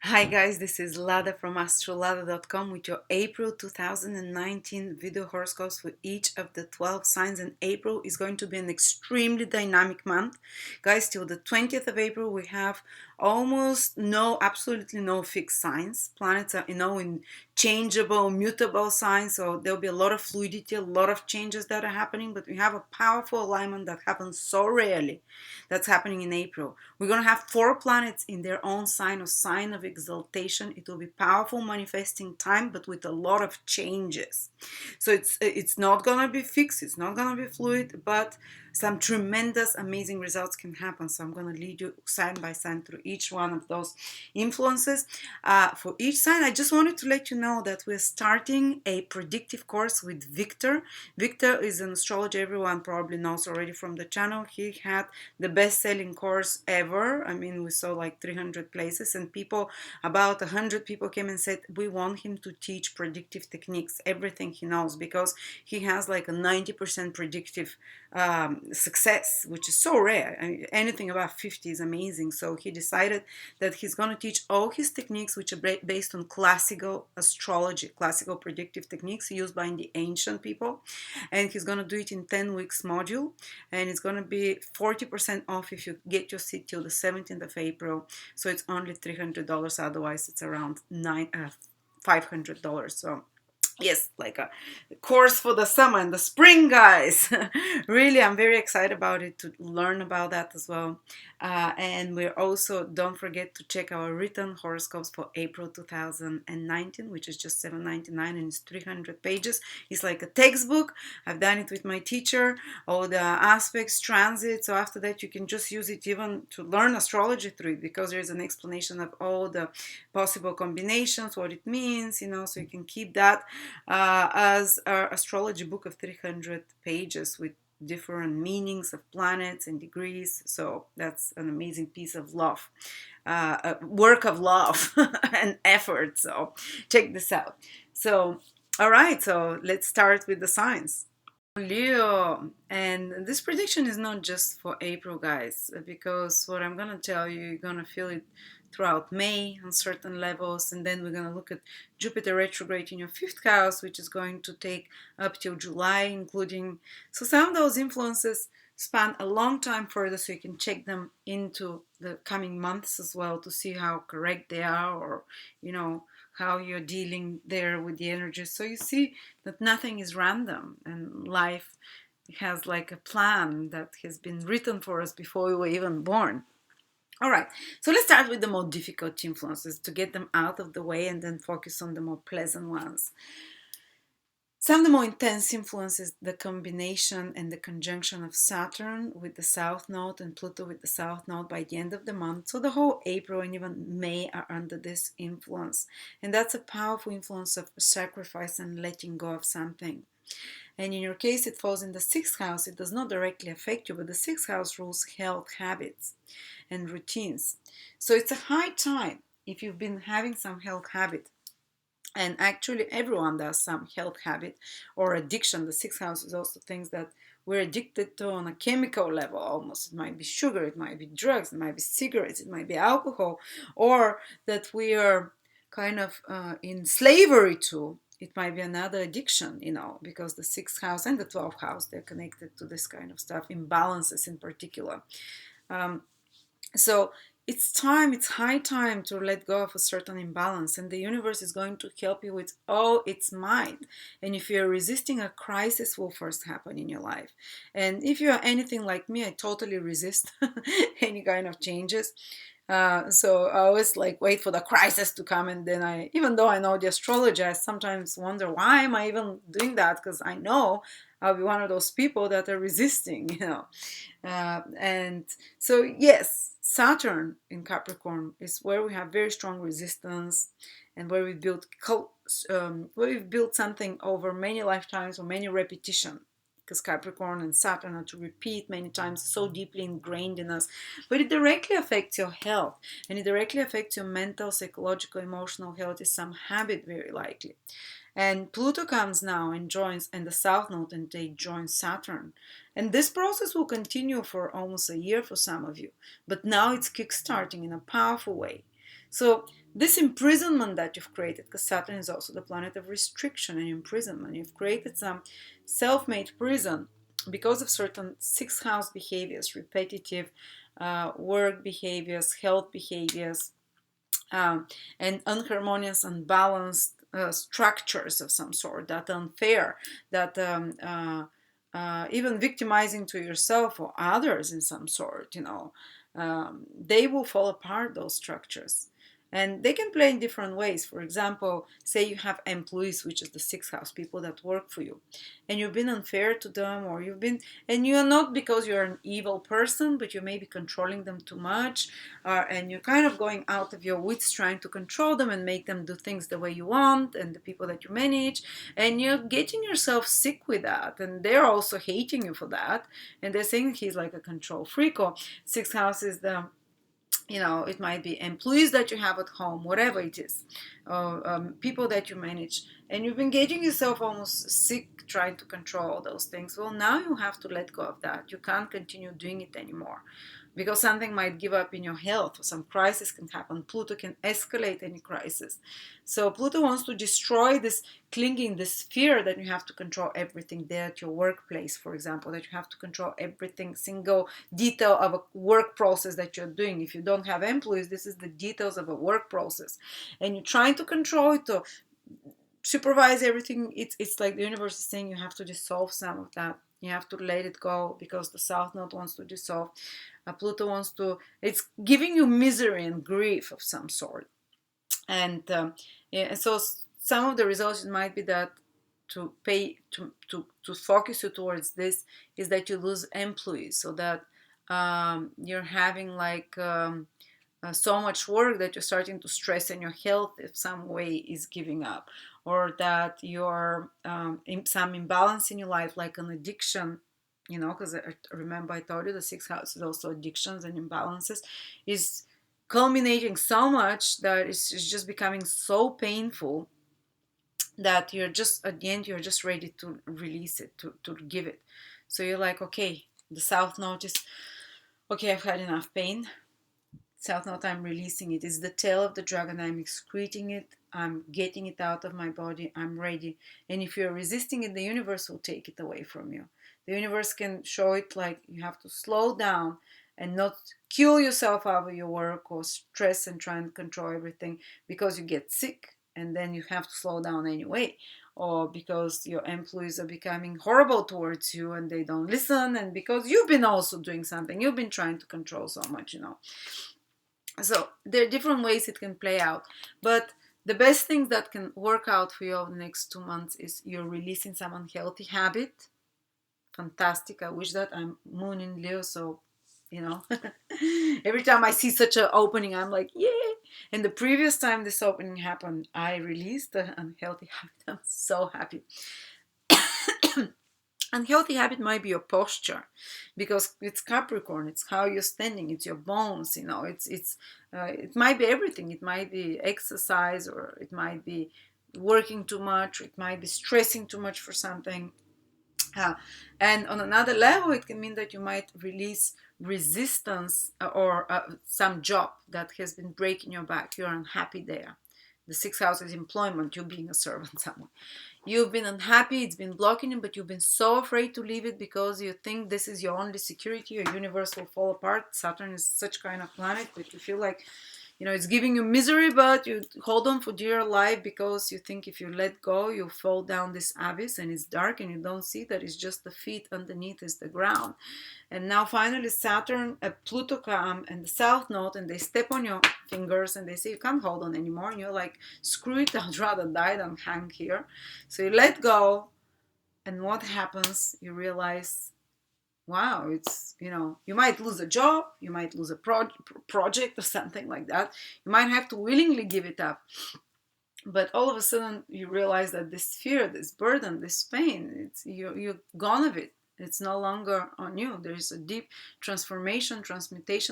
Hi guys, this is Lada from astrolada.com with your April 2019 video horoscopes for each of the 12 signs. And April is going to be an extremely dynamic month. Guys, till the 20th of April we have absolutely no fixed signs. Planets are, in changeable, mutable signs, so there'll be a lot of fluidity, a lot of changes that are happening, but we have a powerful alignment that happens so rarely. That's happening in April. We're going to have four planets in their own sign or sign of exaltation. It will be powerful manifesting time, but with a lot of changes. So it's not going to be fixed, it's not going to be fluid, but some tremendous amazing results can happen. So I'm going to lead you sign by sign through each one of those influences. For each sign, I just wanted to let you know that we're starting a predictive course with Victor. Victor is an astrologer everyone probably knows already from the channel. He had the best-selling course ever. I mean, we saw like 300 places, and about 100 people came and said we want him to teach predictive techniques, everything he knows, because he has like a 90% predictive success, which is so rare. I mean, anything above 50 is amazing. So he decided that he's going to teach all his techniques, which are based on classical astrology, classical predictive techniques used by the ancient people, and he's going to do it in 10 weeks module, and it's going to be 40% off if you get your seat till the 17th of April. So it's only $300, otherwise it's around $500. So yes, like a course for the summer and the spring, guys. Really, I'm very excited about it, to learn about that as well. And we're also, don't forget to check our written horoscopes for April 2019, which is just $7.99, and it's 300 pages. It's like a textbook. I've done it with my teacher, all the aspects, transits. So after that, you can just use it even to learn astrology through it, because there's an explanation of all the possible combinations, what it means, so you can keep that as our astrology book of 300 pages with different meanings of planets and degrees. So that's an amazing piece of love, work of love and effort. So check this out. So, all right, so let's start with the signs. Leo, and this prediction is not just for April, guys, because what I'm gonna tell you, you're gonna feel it throughout May on certain levels, and then we're gonna look at Jupiter retrograde in your fifth house, which is going to take up till July, including. So some of those influences span a long time further, so you can check them into the coming months as well to see how correct they are, or how you're dealing there with the energy. So you see that nothing is random, and life has like a plan that has been written for us before we were even born. All right, so let's start with the more difficult influences to get them out of the way, and then focus on the more pleasant ones. Some of the more intense influences, the combination and the conjunction of Saturn with the South Node and Pluto with the South Node by the end of the month. So the whole April and even May are under this influence. And that's a powerful influence of sacrifice and letting go of something. And in your case, it falls in the sixth house. It does not directly affect you, but the sixth house rules health habits and routines. So it's a high time, if you've been having some health habit, and actually everyone does some health habit or addiction. The sixth house is also things that we're addicted to on a chemical level almost. It might be sugar, it might be drugs, it might be cigarettes, it might be alcohol, or that we are kind of in slavery to. It might be another addiction, because the sixth house and the 12th house, they're connected to this kind of stuff, imbalances in particular. um, so it's high time to let go of a certain imbalance, and the universe is going to help you with all its might. And if you're resisting, a crisis will first happen in your life. And if you are anything like me, I totally resist any kind of changes. So I always like wait for the crisis to come, and then even though I know the astrology, I sometimes wonder why am I even doing that, because I know I'll be one of those people that are resisting. And so yes, Saturn in Capricorn is where we have very strong resistance, and where we've built something over many lifetimes or many repetition, because Capricorn and Saturn are to repeat many times, so deeply ingrained in us. But it directly affects your health, and it directly affects your mental, psychological, emotional health. Is some habit, very likely. And Pluto comes now and joins, and the South Node, and they join Saturn. And this process will continue for almost a year for some of you. But now it's kickstarting in a powerful way. So this imprisonment that you've created, because Saturn is also the planet of restriction and imprisonment, you've created some self-made prison because of certain sixth house behaviors, repetitive work behaviors, health behaviors, and unharmonious, unbalanced structures of some sort, that unfair, that even victimizing to yourself or others in some sort, they will fall apart, those structures. And they can play in different ways. For example, say you have employees, which is the sixth house, people that work for you, and you've been unfair to them, or and you're not because you're an evil person, but you may be controlling them too much, and you're kind of going out of your wits trying to control them and make them do things the way you want, and the people that you manage, and you're getting yourself sick with that, and they're also hating you for that, and they're saying he's like a control freak. Or sixth house is the, it might be employees that you have at home, whatever it is, people that you manage, and you've been getting yourself almost sick trying to control all those things. Well, now you have to let go of that. You can't continue doing it anymore, because something might give up in your health, or some crisis can happen. Pluto can escalate any crisis. So Pluto wants to destroy this clinging, this fear that you have to control everything there at your workplace, for example, that you have to control everything, single detail of a work process that you're doing. If you don't have employees, this is the details of a work process, and you're trying to control it or supervise everything. It's like the universe is saying you have to dissolve some of that. You have to let it go, because the South Node wants to dissolve. Pluto wants to, it's giving you misery and grief of some sort. And so some of the results might be that to focus you towards this is that you lose employees, so that you're having like so much work that you're starting to stress, and your health in some way is giving up, or that you're in some imbalance in your life, like an addiction, because remember I told you the sixth house is also addictions and imbalances, is culminating so much that it's just becoming so painful that you're just, at the end, you're just ready to release it, to give it. So you're like, okay, the South Node is, okay, I've had enough pain. South Node, I'm releasing it. It's the tail of the dragon. I'm excreting it. I'm getting it out of my body. I'm ready. And if you're resisting it, the universe will take it away from you. The universe can show it like you have to slow down and not kill yourself over your work or stress and try and control everything because you get sick, and then you have to slow down anyway, or because your employees are becoming horrible towards you and they don't listen, and because you've been also doing something, you've been trying to control so much, So there are different ways it can play out, but the best thing that can work out for you over the next 2 months is you're releasing some unhealthy habit. Fantastic. I wish that. I'm moon in Leo, so every time I see such an opening, I'm like, yeah. And the previous time this opening happened, I released the unhealthy habit. I'm so happy. Unhealthy habit might be your posture, because it's Capricorn. It's how you're standing. It's your bones. It might be everything. It might be exercise, or it might be working too much. Or it might be stressing too much for something. And on another level, it can mean that you might release resistance, or some job that has been breaking your back. You're unhappy there. The sixth house is employment. You're being a servant somewhere. You've been unhappy. It's been blocking you, but you've been so afraid to leave it because you think this is your only security. Your universe will fall apart. Saturn is such kind of planet that you feel like, it's giving you misery, but you hold on for dear life because you think if you let go, you'll fall down this abyss, and it's dark and you don't see that it's just the feet underneath is the ground. And now finally Saturn, Pluto come and the South Node, and they step on your fingers and they say you can't hold on anymore, and you're like, screw it, I'd rather die than hang here. So you let go, and what happens? You realize, wow, it's, you might lose a job, you might lose a project or something like that. You might have to willingly give it up. But all of a sudden you realize that this fear, this burden, this pain, you're gone of it. It's no longer on you. There's a deep transmutation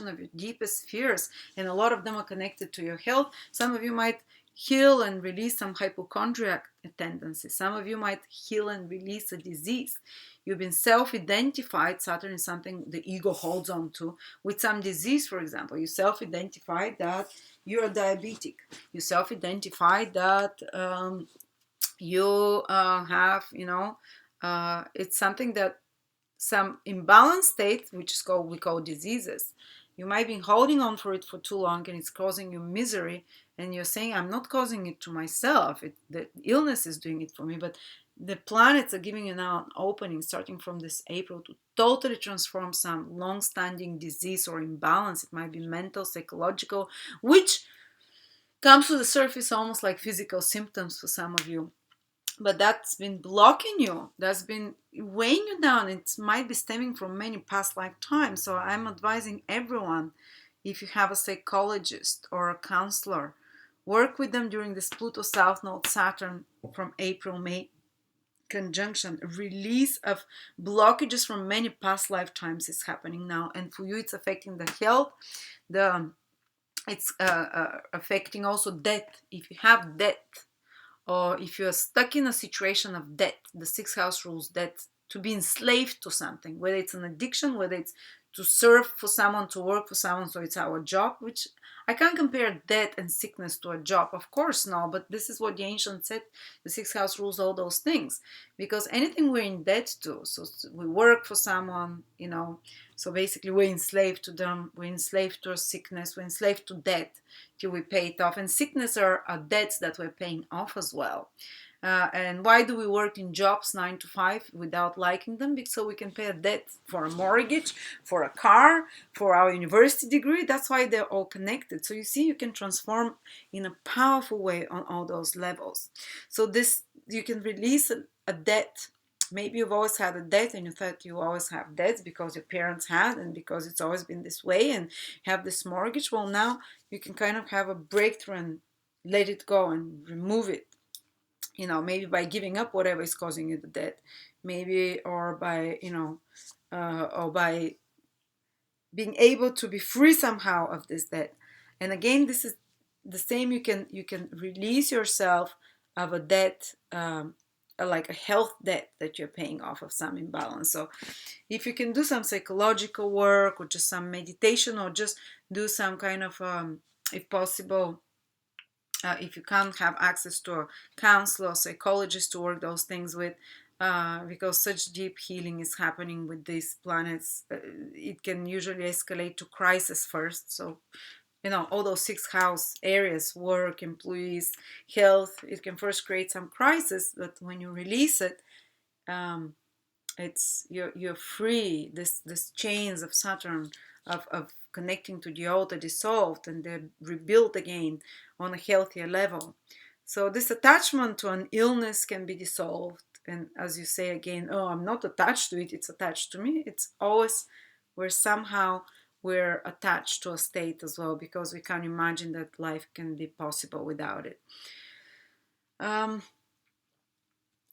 of your deepest fears, and a lot of them are connected to your health. Some of you might heal and release some hypochondriac tendencies. Some of you might heal and release a disease. You've been self-identified. Saturn is something the ego holds on to with some disease, for example. You self-identified that you're diabetic. You self-identified that you have, it's something that some imbalanced state, which is called, we call diseases. You might be holding on for it for too long and it's causing you misery, and you're saying, I'm not causing it to myself, the illness is doing it for me. But the planets are giving you now an opening starting from this April to totally transform some long-standing disease or imbalance. It might be mental, psychological, which comes to the surface almost like physical symptoms for some of you. But that's been blocking you, that's been weighing you down. It might be stemming from many past lifetimes. So I'm advising everyone, if you have a psychologist or a counselor, work with them during this Pluto South Node Saturn from April, May conjunction. Release of blockages from many past lifetimes is happening now, and for you it's affecting the health, it's affecting also debt. If you have debt, or if you're stuck in a situation of debt, the sixth house rules debt, to be enslaved to something, whether it's an addiction, whether it's to serve for someone, to work for someone, so it's our job, which I can't compare debt and sickness to a job, of course, no, but this is what the ancients said, the sixth house rules all those things, because anything we're in debt to, so we work for someone, so basically we're enslaved to them, we're enslaved to our sickness, we're enslaved to debt till we pay it off, and sickness are debts that we're paying off as well. And why do we work in jobs 9 to 5 without liking them? Because so we can pay a debt for a mortgage, for a car, for our university degree. That's why they're all connected. So you see, you can transform in a powerful way on all those levels. So this, you can release a debt. Maybe you've always had a debt and you thought you always have debts because your parents had and because it's always been this way and you have this mortgage. Well, now you can kind of have a breakthrough and let it go and remove it. Maybe by giving up whatever is causing you the debt, maybe, or by, or by being able to be free somehow of this debt. And again, this is the same. You can release yourself of a debt, like a health debt that you're paying off of some imbalance. So if you can do some psychological work or just some meditation or just do some kind of, if possible, if you can't have access to a counselor or psychologist to work those things with, because such deep healing is happening with these planets, it can usually escalate to crisis first. So, all those sixth house areas, work, employees, health, it can first create some crisis, but when you release it, it's you're free. This chains of Saturn of connecting to the old are dissolved and they're rebuilt again on a healthier level. So this attachment to an illness can be dissolved, and as you say again, oh, I'm not attached to it, it's attached to me. It's always somehow we're attached to a state as well, because we can't imagine that life can be possible without it.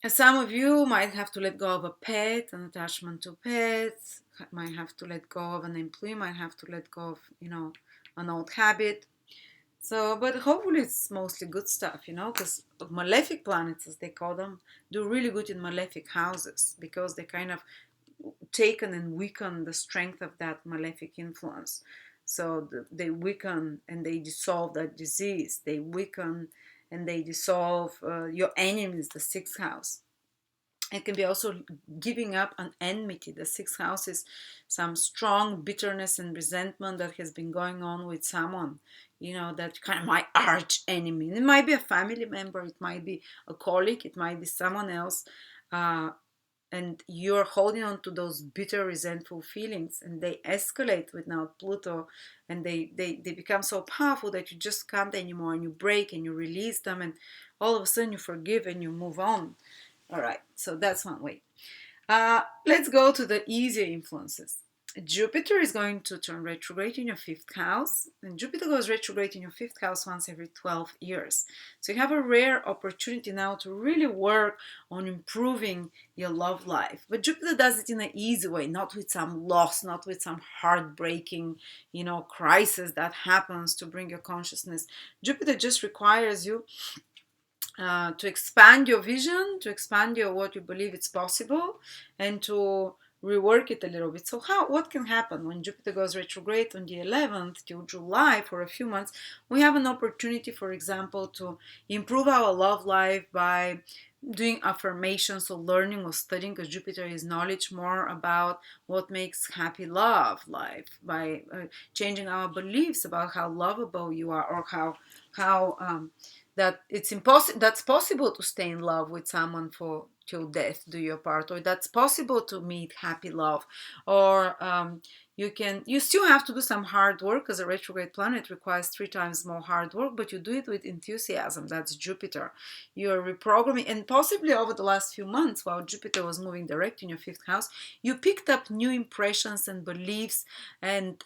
Some of you might have to let go of a pet, an attachment to pets, might have to let go of an employee, might have to let go of, an old habit. So, but hopefully it's mostly good stuff, because malefic planets, as they call them, do really good in malefic houses, because they kind of taken and weaken the strength of that malefic influence. So they weaken and they dissolve that disease. They weaken and they dissolve your enemies, the sixth house. It can be also giving up an enmity. The sixth house is some strong bitterness and resentment that has been going on with someone, that kind of my arch enemy. It might be a family member, it might be a colleague, it might be someone else. And you're holding on to those bitter, resentful feelings, and they escalate with now Pluto, and they become so powerful that you just can't anymore, and you break and you release them, and all of a sudden you forgive and you move on. All right, so that's one way. Let's go to the easier influences. Jupiter is going to turn retrograde in your fifth house, and Jupiter goes retrograde in your fifth house once every 12 years. So you have a rare opportunity now to really work on improving your love life. But Jupiter does it in an easy way, not with some loss, not with some heartbreaking, crisis that happens to bring your consciousness. Jupiter just requires you to expand your vision, to expand your what you believe it's possible, and to rework it a little bit. So what can happen when Jupiter goes retrograde on the 11th till July for a few months? We have an opportunity, for example, to improve our love life by doing affirmations or learning or studying, because Jupiter is knowledge, more about what makes happy love life, by changing our beliefs about how lovable you are, or how that that's possible to stay in love with someone for till death do your part, or that's possible to meet happy love, or you still have to do some hard work, because a retrograde planet requires 3 times more hard work, but you do it with enthusiasm. That's Jupiter. You're reprogramming, and possibly over the last few months while Jupiter was moving direct in your fifth house, you picked up new impressions and beliefs and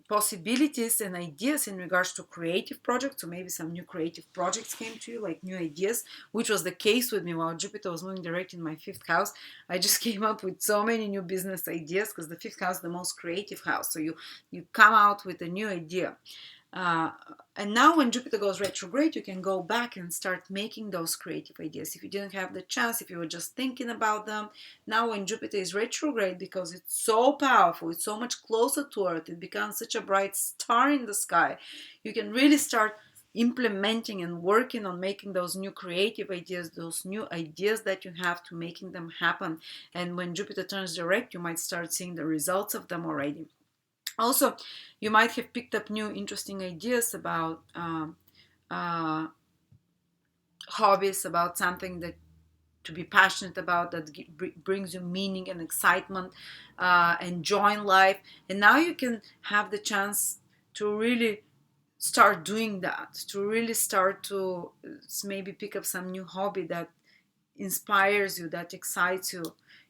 possibilities and ideas in regards to creative projects. So maybe some new creative projects came to you, like new ideas, which was the case with me while Jupiter was moving direct in my fifth house. I just came up with so many new business ideas, because the fifth house is the most creative house. So you come out with a new idea. And now when Jupiter goes retrograde, you can go back and start making those creative ideas. If you didn't have the chance, if you were just thinking about them, now when Jupiter is retrograde, because it's so powerful, it's so much closer to Earth, it becomes such a bright star in the sky, you can really start implementing and working on making those new creative ideas, those new ideas that you have, to making them happen. And when Jupiter turns direct, you might start seeing the results of them already. Also, you might have picked up new interesting ideas about uh, hobbies, about something that to be passionate about, that brings you meaning and excitement and joy in life. And now you can have the chance to really start doing that, to really start to maybe pick up some new hobby that inspires you, that excites you,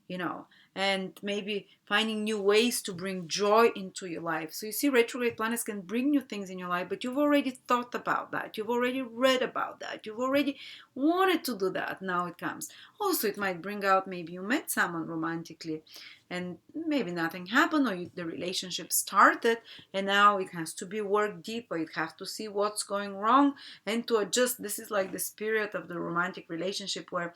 you know, and maybe finding new ways to bring joy into your life. So you see, retrograde planets can bring new things in your life, but you've already thought about that, you've already read about that, you've already wanted to do that. Now it comes. Also, it might bring out, maybe you met someone romantically and maybe nothing happened, or the relationship started and now it has to be worked deeper. You have to see what's going wrong and to adjust. This is like the spirit of the romantic relationship, where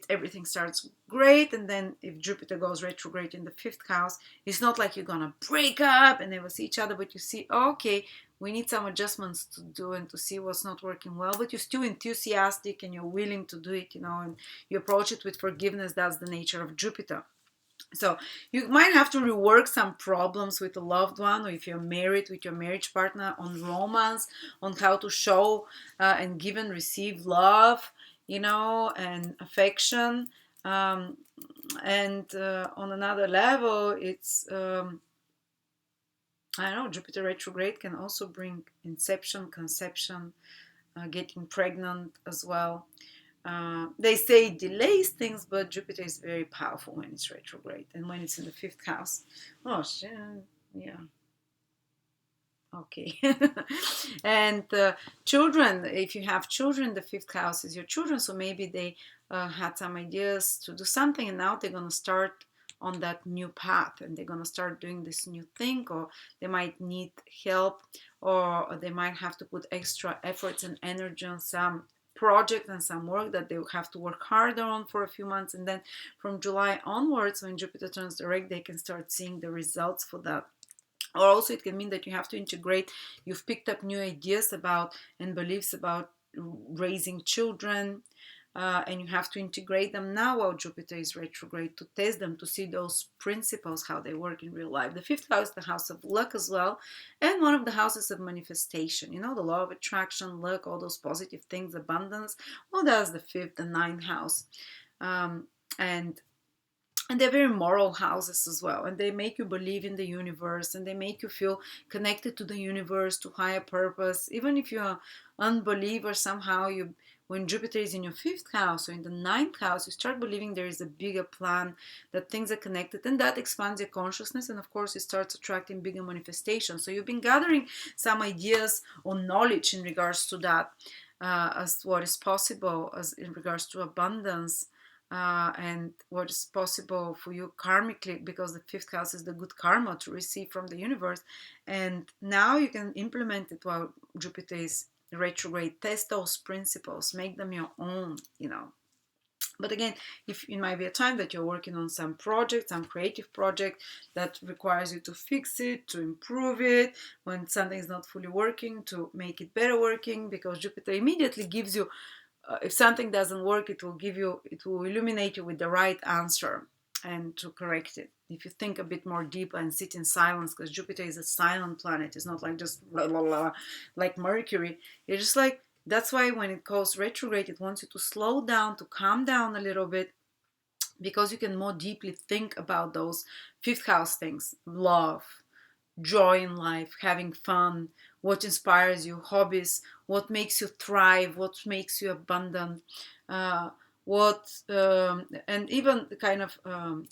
everything starts great, and then if Jupiter goes retrograde in the fifth house, it's not like you're gonna break up and never see each other, but you see, okay, we need some adjustments to do and to see what's not working well, but you're still enthusiastic and you're willing to do it, and you approach it with forgiveness. That's the nature of Jupiter. So you might have to rework some problems with a loved one, or if you're married, with your marriage partner, on romance, on how to show and give and receive love, and affection. And on another level, it's, I don't know, Jupiter retrograde can also bring inception, conception, getting pregnant as well. They say it delays things, but Jupiter is very powerful when it's retrograde and when it's in the fifth house. Oh, shit. Yeah. Okay. And children, if you have children, the fifth house is your children. So maybe they had some ideas to do something, and now they're going to start on that new path, and they're going to start doing this new thing, or they might need help, or they might have to put extra efforts and energy on some project and some work that they will have to work harder on for a few months. And then from July onwards, when Jupiter turns direct, they can start seeing the results for that. Or also it can mean that you have to integrate, you've picked up new ideas about and beliefs about raising children, and you have to integrate them now while Jupiter is retrograde, to test them, to see those principles, how they work in real life. The fifth house is the house of luck as well, and one of the houses of manifestation. The law of attraction, luck, all those positive things, abundance. Well, that's the fifth and ninth house. And And they're very moral houses as well, and they make you believe in the universe, and they make you feel connected to the universe, to higher purpose. Even if you're an unbeliever, somehow you, when Jupiter is in your fifth house or in the ninth house, you start believing there is a bigger plan, that things are connected, and that expands your consciousness, and of course it starts attracting bigger manifestations. So you've been gathering some ideas or knowledge in regards to that, as what is possible as in regards to abundance, and what is possible for you karmically, because the fifth house is the good karma to receive from the universe. And now you can implement it while Jupiter is retrograde. Test those principles, make them your own, you know. But again, if it might be a time that you're working on some project, some creative project that requires you to fix it, to improve it, when something is not fully working, to make it better working, because Jupiter immediately gives you, if something doesn't work, it will illuminate you with the right answer and to correct it. If you think a bit more deep and sit in silence, because Jupiter is a silent planet, it's not like just blah, blah, blah, like Mercury. It's just like, that's why when it goes retrograde, it wants you to slow down, to calm down a little bit, because you can more deeply think about those fifth house things: love, joy in life, having fun, what inspires you, hobbies, what makes you thrive, what makes you abundant, uh, and even the kind of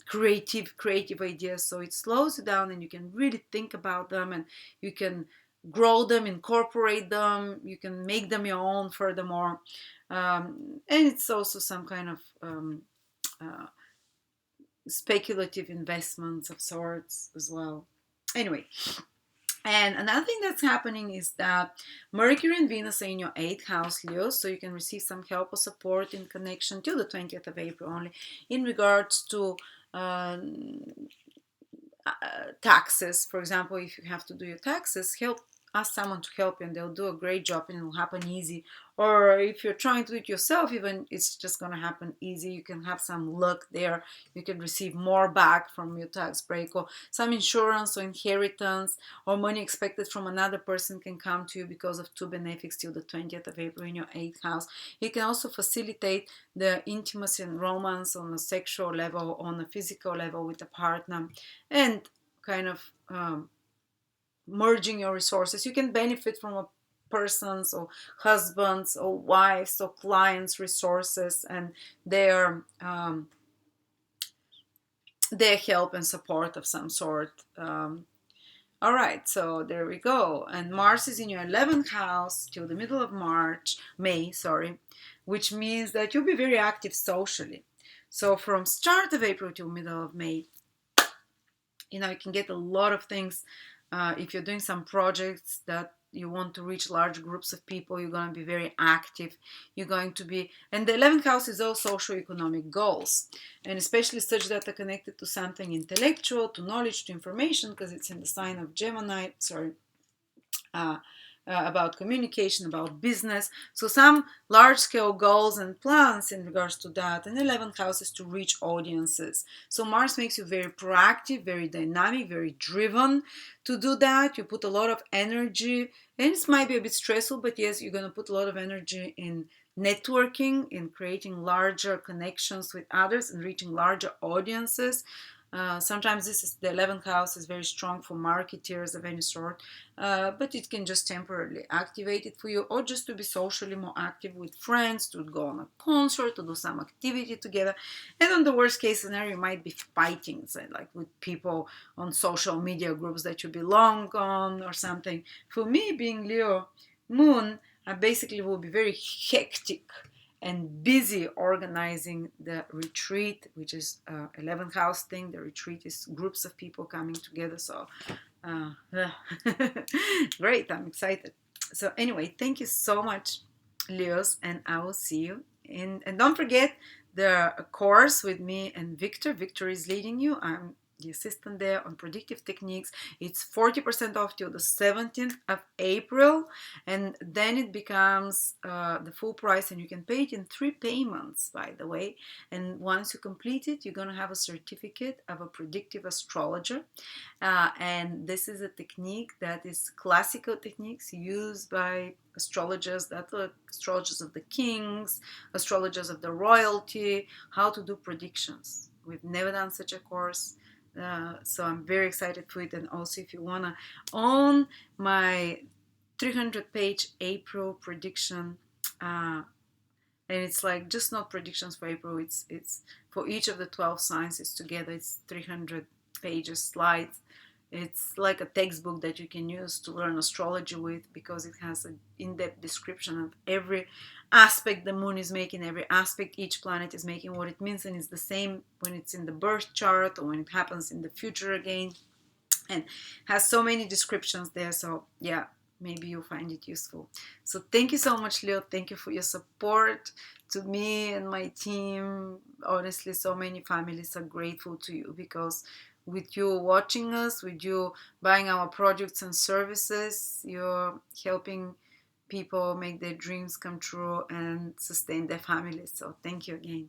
creative ideas. So it slows you down, and you can really think about them, and you can grow them, incorporate them, you can make them your own furthermore. And it's also some kind of uh, speculative investments of sorts as well. Anyway, and another thing that's happening is that Mercury and Venus are in your 8th house, Leo, so you can receive some help or support in connection till the 20th of April only in regards to taxes. For example, if you have to do your taxes, ask someone to help you, and they'll do a great job, and it will happen easy. Or if you're trying to do it yourself, even, it's just going to happen easy. You can have some luck there. You can receive more back from your tax break, or some insurance or inheritance, or money expected from another person can come to you because of two benefics till the 20th of April in your 8th house. You can also facilitate the intimacy and romance on a sexual level, on a physical level with a partner, and kind of merging your resources. You can benefit from a person's or husband's or wife's or clients' resources and their help and support of some sort. All right, so there we go. And Mars is in your 11th house till the middle of May, which means that you'll be very active socially. So from start of April till middle of May, you can get a lot of things. If you're doing some projects that you want to reach large groups of people, you're going to be very active. You're going to be, and the 11th house is all socio-economic goals, and especially such that are connected to something intellectual, to knowledge, to information, because it's in the sign of Gemini. About communication, about business. So some large-scale goals and plans in regards to that. And 11th house is to reach audiences. So Mars makes you very proactive, very dynamic, very driven to do that. You put a lot of energy, and it might be a bit stressful, but yes, you're going to put a lot of energy in networking, in creating larger connections with others and reaching larger audiences. Sometimes the 11th house is very strong for marketeers of any sort, but it can just temporarily activate it for you, or just to be socially more active with friends, to go on a concert, to do some activity together. And on the worst case scenario, you might be fighting, say, like with people on social media groups that you belong on or something. For me, being Leo moon, I basically will be very hectic and busy organizing the retreat, which is 11th house thing. The retreat is groups of people coming together. So great, I'm excited. So anyway, thank you so much, Leos, and I will see you and don't forget the course with me and Victor. Victor is leading you. I'm the assistant there on predictive techniques. It's 40% off till the 17th of April, and then it becomes the full price, and you can pay it in 3 payments, by the way. And once you complete it, you're going to have a certificate of a predictive astrologer, and this is a technique that is classical techniques used by astrologers, that are astrologers of the kings, astrologers of the royalty, how to do predictions. We've never done such a course. So I'm very excited for it. And also, if you want to own my 300-page April prediction, and it's like just not predictions for April, it's for each of the 12 signs. It's together, it's 300 pages slides. It's like a textbook that you can use to learn astrology with, because it has an in-depth description of every aspect the moon is making, every aspect each planet is making, what it means. And it's the same when it's in the birth chart or when it happens in the future again, and has so many descriptions there. So yeah, maybe you'll find it useful. So thank you so much, Leo. Thank you for your support to me and my team. Honestly, so many families are grateful to you, because with you watching us, with you buying our products and services, you're helping people make their dreams come true and sustain their families. So thank you again.